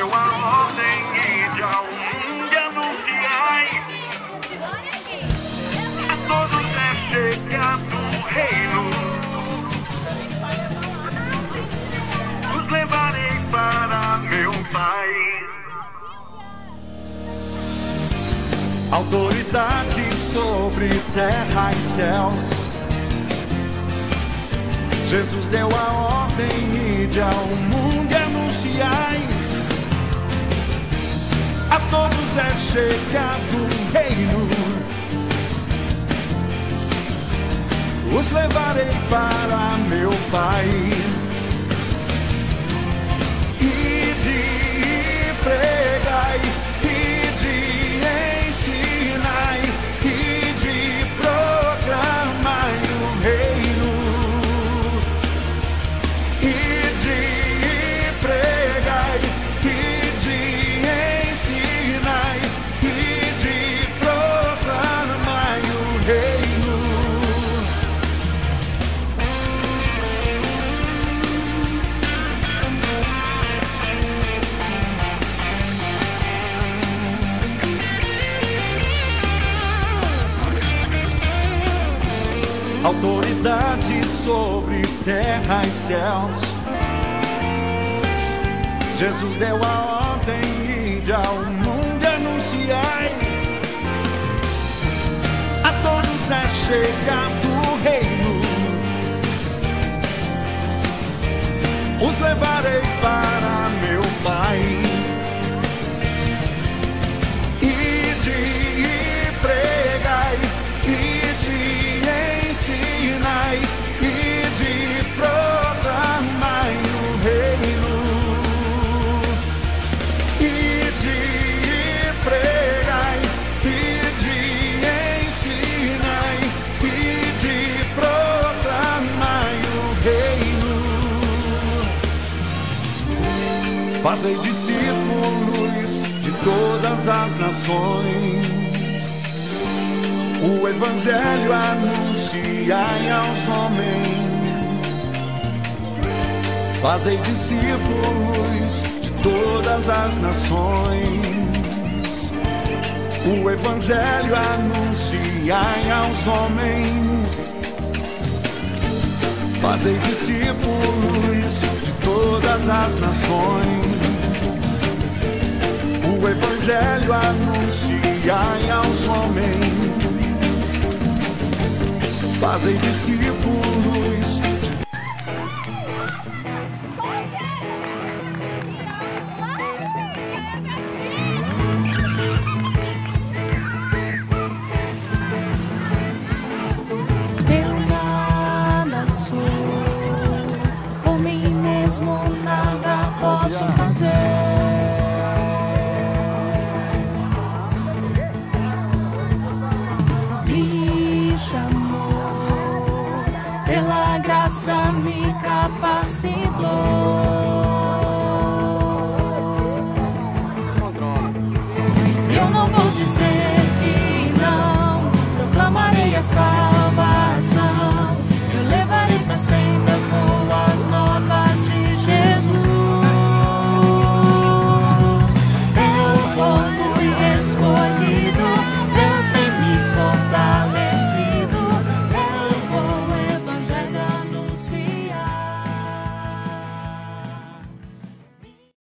deu a ordem e de ao mundo anunciai. A todos é chegado o reino. Os levarei para meu Pai. Autoridade sobre terra e céus. Jesus deu a ordem, ide ao mundo e anunciai. A todos é chegado o reino. Os levarei para meu Pai. Ide e pregai, ide ensinai, ide proclamai o reino. Autoridade sobre terra e céus. Jesus deu a ordem, ide ao mundo e anunciai. A todos é chegado o reino. Os levarei para meu Pai. Ide e pregai, ensinai e de proclamai o reino. E de pregai e de ensinai e de proclamai o reino. Fazei discípulos de todas as nações. O Evangelho anunciai aos homens. Fazei discípulos de todas as nações. O Evangelho anunciai aos homens. Fazei discípulos de todas as nações. O Evangelho anunciai aos homens. Fazem discípulos. Eu nada sou, por mim mesmo nada posso fazer. Pela graça me capacitou.